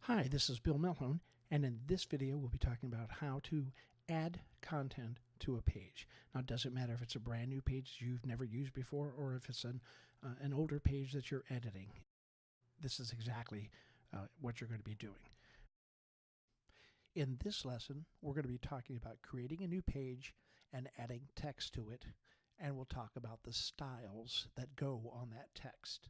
Hi, this is Bill Melhone, and in this video we'll be talking about how to add content to a page. Now, it doesn't matter if it's a brand new page you've never used before or if it's an older page that you're editing. This is exactly what you're going to be doing. In this lesson, we're going to be talking about creating a new page and adding text to it, and we'll talk about the styles that go on that text.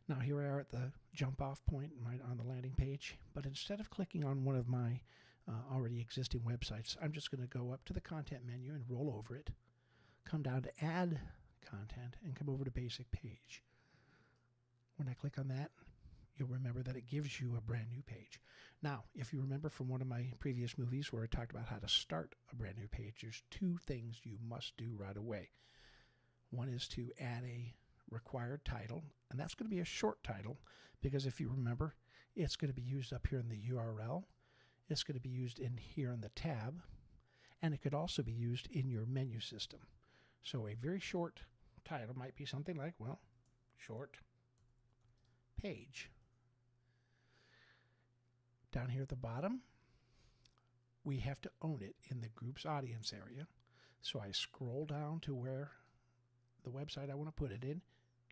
Now here we are at the jump off point on the landing page, but instead of clicking on one of my already existing websites, I'm just going to go up to the content menu and roll over it, come down to add content, and come over to basic page. When I click on that, you'll remember that it gives you a brand new page. Now, if you remember from one of my previous movies where I talked about how to start a brand new page, there's two things you must do right away. One is to add a required title, and that's going to be a short title because if you remember, it's going to be used up here in the URL, it's going to be used in here in the tab, and it could also be used in your menu system. So a very short title might be something like, well, short page. Down here at the bottom, we have to own it in the group's audience area. So I scroll down to where the website I want to put it in.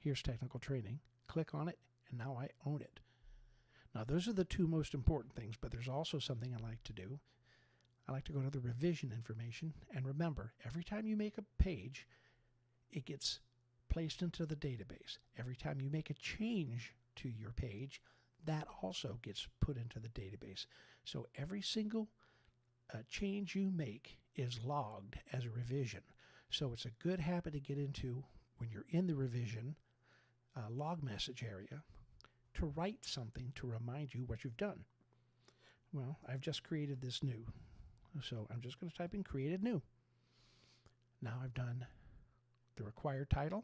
Here's technical training. Click on it, and now I own it. Now, those are the two most important things, but there's also something I like to do. I like to go to the revision information, and remember, every time you make a page, it gets placed into the database. Every time you make a change to your page, that also gets put into the database. So every single change you make is logged as a revision. So it's a good habit to get into when you're in the revision log message area to write something to remind you what you've done. Well, I've just created this new. So I'm just going to type in created new. Now I've done the required title.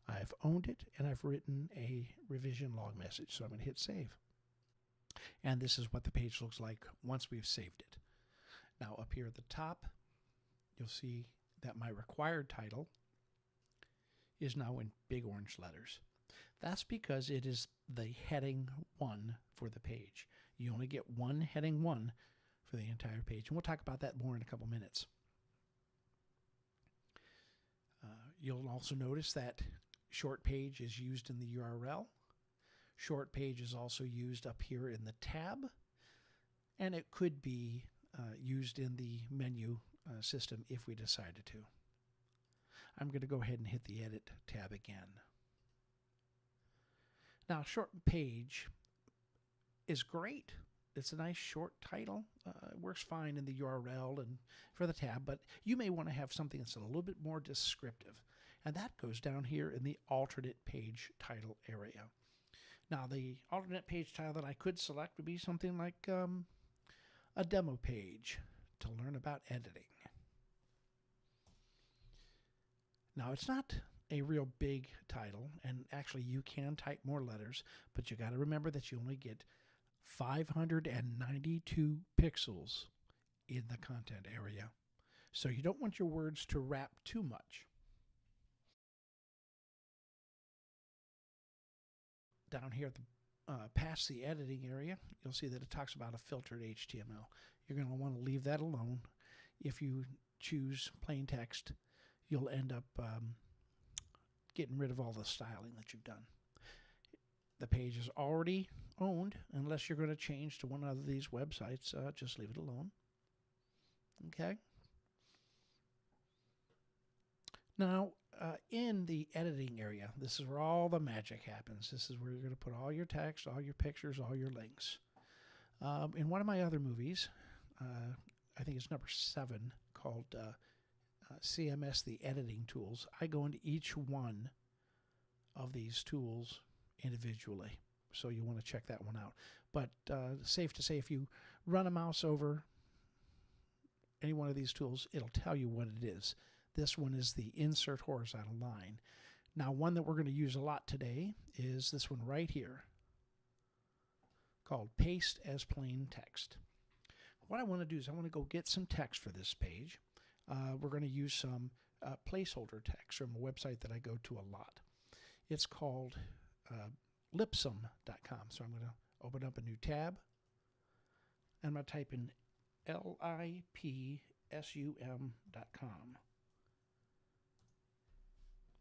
I've owned it, and I've written a revision log message. So I'm going to hit save. And this is what the page looks like once we've saved it. Now up here at the top, you'll see that my required title is now in big orange letters. That's because it is the heading 1 for the page. You only get one heading 1 for the entire page. And we'll talk about that more in a couple minutes. You'll also notice that short page is used in the URL. Short page is also used up here in the tab. And it could be used in the menu system if we decided to. I'm going to go ahead and hit the Edit tab again. Now, short page is great. It's a nice short title. It works fine in the URL and for the tab, but you may want to have something that's a little bit more descriptive. And that goes down here in the alternate page title area. Now, the alternate page title that I could select would be something like a demo page to learn about editing. Now, it's not a real big title, and actually you can type more letters, but you got to remember that you only get 592 pixels in the content area. So you don't want your words to wrap too much. Down here at the past the editing area, you'll see that it talks about a filtered HTML. You're going to want to leave that alone. If you choose plain text, you'll end up getting rid of all the styling that you've done. The page is already owned. Unless you're going to change to one of these websites, just leave it alone. Okay. Now, in the editing area, this is where all the magic happens. This is where you're going to put all your text, all your pictures, all your links. In one of my other movies, I think it's number 7, called CMS, the editing tools, I go into each one of these tools individually. So you want to check that one out. But safe to say, if you run a mouse over any one of these tools, it'll tell you what it is. This one is the insert horizontal line. Now, one that we're going to use a lot today is this one right here called paste as plain text. What I want to do is I want to go get some text for this page. We're going to use some placeholder text from a website that I go to a lot. It's called loremipsum.com. So I'm going to open up a new tab. And I'm going to type in lipsum.com.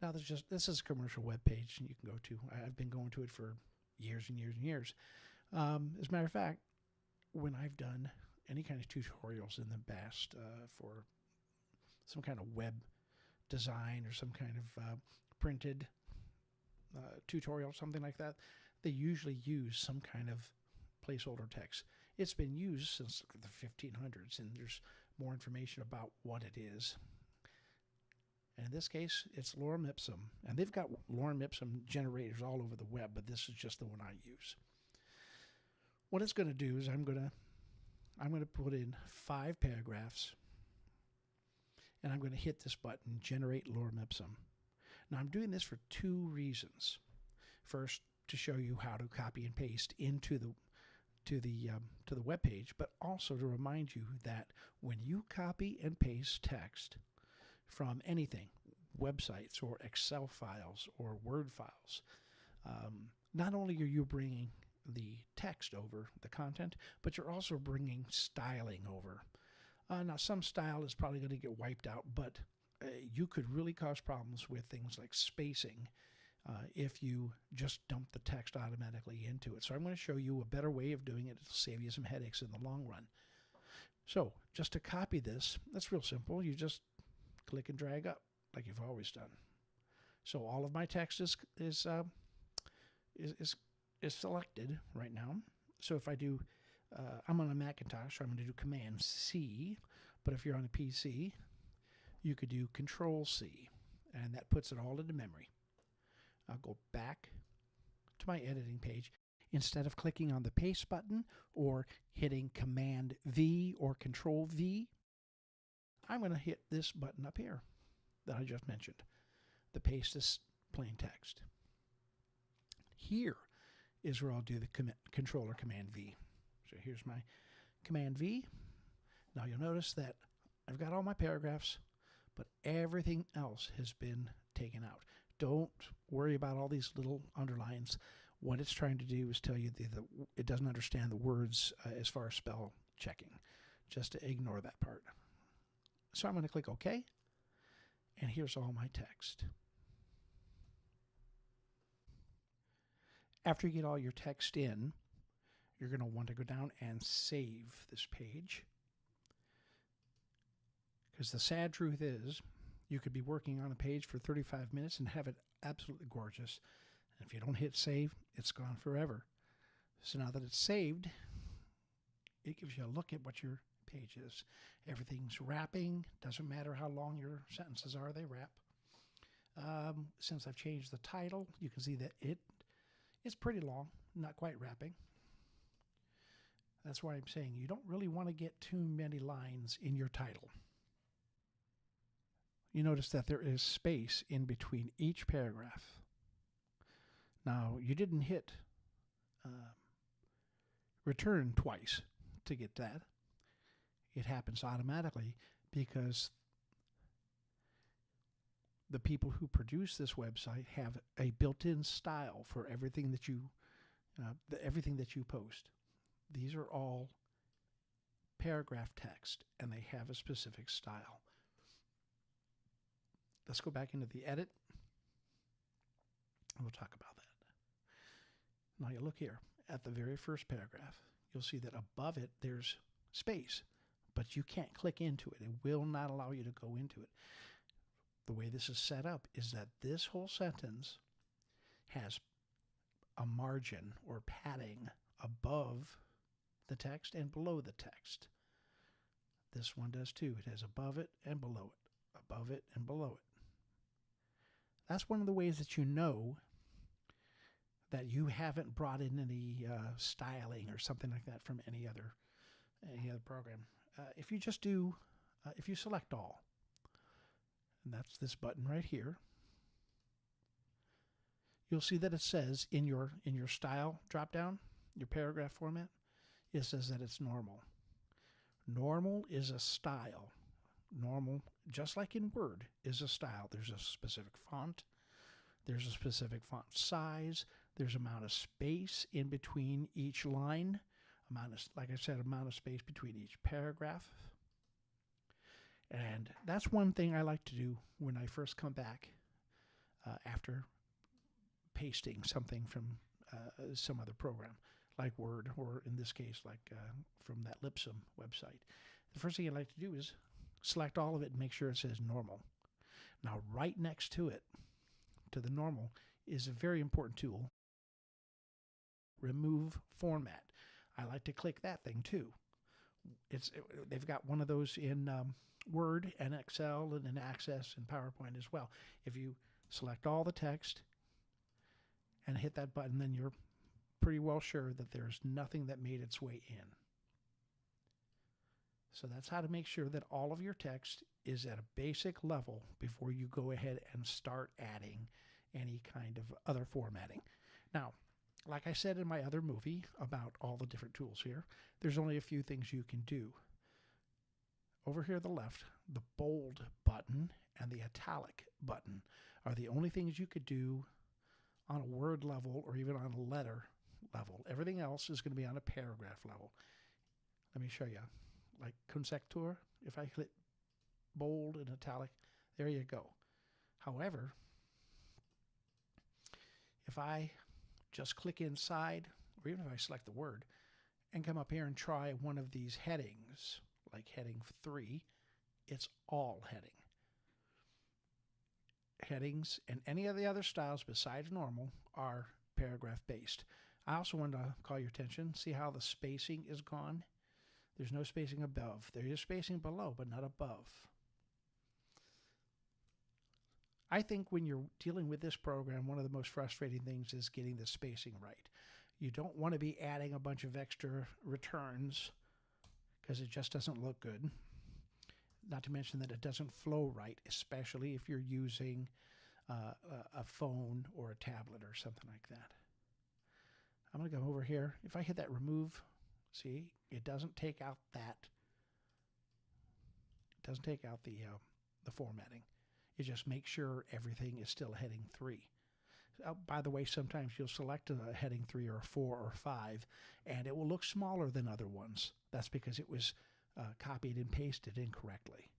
Now this is a commercial web page you can go to. I've been going to it for years and years and years. As a matter of fact, when I've done any kind of tutorials in the past for some kind of web design or some kind of printed tutorial, something like that, they usually use some kind of placeholder text. It's been used since the 1500s, and there's more information about what it is. And in this case, it's lorem ipsum. And they've got lorem ipsum generators all over the web, but this is just the one I use. What it's going to do is I'm going to put in 5 paragraphs, and I'm going to hit this button, Generate Lorem Ipsum. Now I'm doing this for 2 reasons. First, to show you how to copy and paste into the web page, but also to remind you that when you copy and paste text from anything, websites or Excel files or Word files, not only are you bringing the text over, the content, but you're also bringing styling over. Now, some style is probably going to get wiped out, but you could really cause problems with things like spacing if you just dump the text automatically into it. So I'm going to show you a better way of doing it. It'll save you some headaches in the long run. So just to copy this, that's real simple. You just click and drag up like you've always done. So all of my text is selected right now. So if I do, I'm on a Macintosh, so I'm going to do Command C. But if you're on a PC, you could do Control C, and that puts it all into memory. I'll go back to my editing page. Instead of clicking on the paste button or hitting Command V or Control V, I'm going to hit this button up here that I just mentioned. The paste is plain text. Here is where I'll do the Control or Command V. So here's my Command V. Now you'll notice that I've got all my paragraphs, but everything else has been taken out. Don't worry about all these little underlines. What it's trying to do is tell you that it doesn't understand the words as far as spell checking. Just to ignore that part. So I'm going to click OK, and here's all my text. After you get all your text in, you're going to want to go down and save this page. Because the sad truth is, you could be working on a page for 35 minutes and have it absolutely gorgeous. And if you don't hit save, it's gone forever. So now that it's saved, it gives you a look at what your page is. Everything's wrapping. Doesn't matter how long your sentences are, they wrap. Since I've changed the title, you can see that it's pretty long, not quite wrapping. That's why I'm saying you don't really want to get too many lines in your title. You notice that there is space in between each paragraph. Now, you didn't hit return twice to get that. It happens automatically because the people who produce this website have a built-in style for everything that you post. These are all paragraph text, and they have a specific style. Let's go back into the edit, and we'll talk about that. Now you look here at the very first paragraph. You'll see that above it there's space, but you can't click into it. It will not allow you to go into it. The way this is set up is that this whole sentence has a margin or padding above the text and below the text. This one does too. It has above it and below it, above it and below it. That's one of the ways that you know that you haven't brought in any styling or something like that from any other program. If you just do, if you select all, and that's this button right here, you'll see that it says in your style drop-down, your paragraph format, it says that it's normal. Normal is a style. Normal, just like in Word, is a style. There's a specific font. There's a specific font size. There's amount of space in between each line, like I said, amount of space between each paragraph. And that's one thing I like to do when I first come back after pasting something from some other program, like Word, or in this case, like from that Lipsum website. The first thing I like to do is select all of it and make sure it says normal. Now, right next to it, to the normal, is a very important tool, Remove Format. I like to click that thing too. They've got one of those in Word and Excel and in Access and PowerPoint as well. If you select all the text and hit that button, then you're pretty well sure that there's nothing that made its way in. So that's how to make sure that all of your text is at a basic level before you go ahead and start adding any kind of other formatting. Now, like I said in my other movie about all the different tools here, there's only a few things you can do. Over here on the left, the bold button and the italic button are the only things you could do on a word level or even on a letter level. Everything else is going to be on a paragraph level. Let me show you. Like consecutor, if I click bold and italic, there you go. However, if I just click inside, or even if I select the word, and come up here and try one of these headings, like heading 3, it's all heading. Headings and any of the other styles besides normal are paragraph based. I also want to call your attention, see how the spacing is gone? There's no spacing above. There is spacing below, but not above. I think when you're dealing with this program, one of the most frustrating things is getting the spacing right. You don't want to be adding a bunch of extra returns because it just doesn't look good. Not to mention that it doesn't flow right, especially if you're using a phone or a tablet or something like that. I'm going to go over here. If I hit that remove, see, it doesn't take out that. It doesn't take out the formatting. It just makes sure everything is still heading 3. By the way, sometimes you'll select a heading 3 or 4 or 5, and it will look smaller than other ones. That's because it was copied and pasted incorrectly.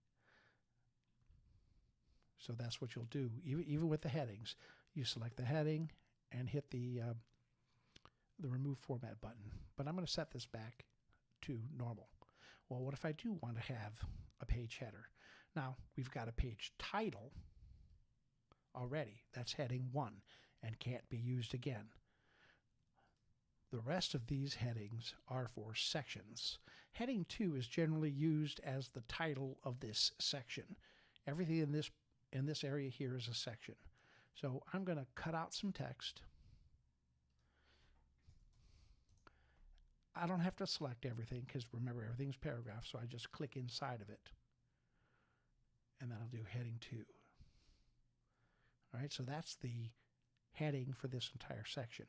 So that's what you'll do. Even with the headings, you select the heading and hit the remove format button. But I'm going to set this back to normal. Well, what if I do want to have a page header? Now, we've got a page title already. That's heading 1 and can't be used again. The rest of these headings are for sections. Heading 2 is generally used as the title of this section. Everything in this area here is a section. So I'm going to cut out some text. I don't have to select everything because remember, everything's paragraph, so I just click inside of it. And then I'll do heading 2. All right, so that's the heading for this entire section.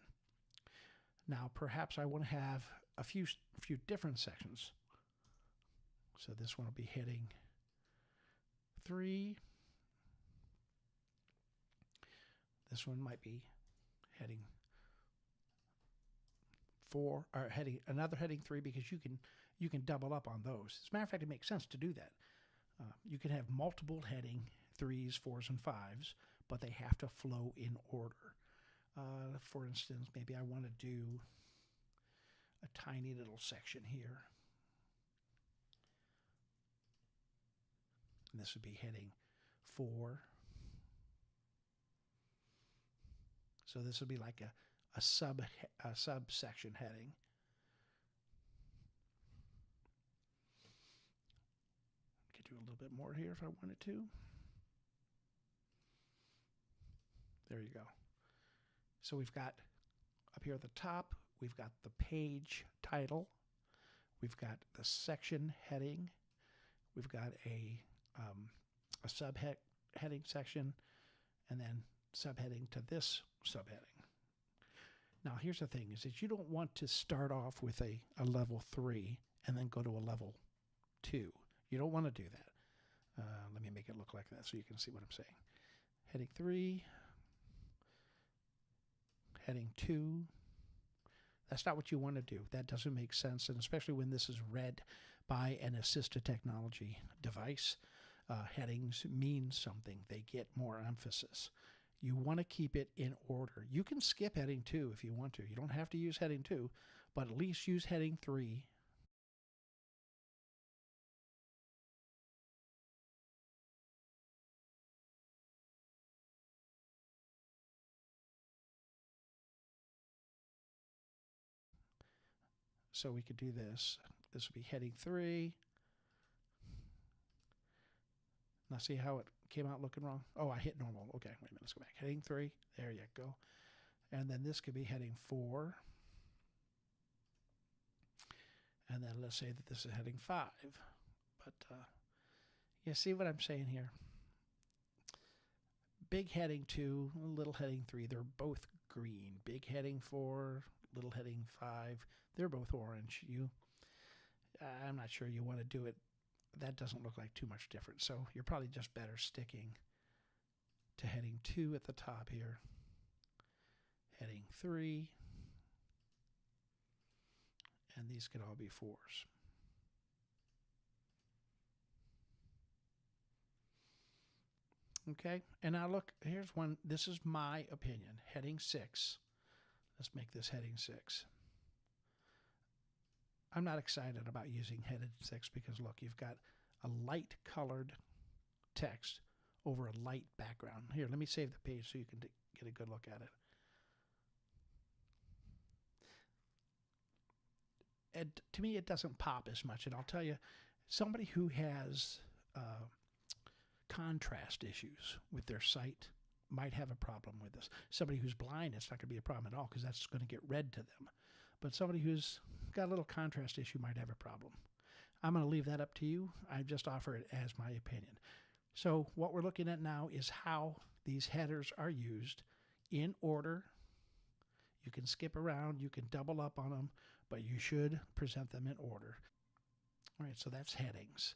Now, perhaps I want to have a few different sections. So this one will be heading 3. This one might be heading 4, or another heading 3, because you can double up on those. As a matter of fact, it makes sense to do that. You can have multiple heading 3s, 4s, and 5s, but they have to flow in order. For instance, maybe I want to do a tiny little section here. And this would be heading 4. So this would be like a subsection heading. Could do a little bit more here if I wanted to. There you go. So we've got up here at the top, we've got the page title, we've got the section heading, we've got a subheading section, and then subheading to this subheading. Now here's the thing, is that you don't want to start off with a level 3 and then go to a level 2. You don't want to do that. Let me make it look like that so you can see what I'm saying. Heading 3, heading 2. That's not what you want to do. That doesn't make sense, and especially when this is read by an assistive technology device, headings mean something. They get more emphasis. You want to keep it in order. You can skip heading 2 if you want to. You don't have to use heading 2, but at least use heading 3. So we could do this. This would be heading 3. Now see how it came out looking wrong? Oh, I hit normal. Okay, wait a minute. Let's go back. Heading 3. There you go. And then this could be heading 4. And then let's say that this is heading 5. But you see what I'm saying here? Big heading 2, little heading 3. They're both green. Big heading 4, little heading 5. They're both orange. I'm not sure you want to do it. That doesn't look like too much different. So you're probably just better sticking to heading 2 at the top here. Heading 3. And these could all be 4s. Okay, and now look, here's one. This is my opinion. Heading 6. Let's make this heading 6. I'm not excited about using heading 6 because look, you've got a light colored text over a light background. Here, let me save the page so you can get a good look at it. And to me, it doesn't pop as much. And I'll tell you, somebody who has contrast issues with their sight might have a problem with this. Somebody who's blind, it's not going to be a problem at all because that's going to get read to them. But somebody who's got a little contrast issue might have a problem. I'm going to leave that up to you. I just offer it as my opinion. So what we're looking at now is how these headers are used in order. You can skip around, you can double up on them, but you should present them in order. All right, so that's headings.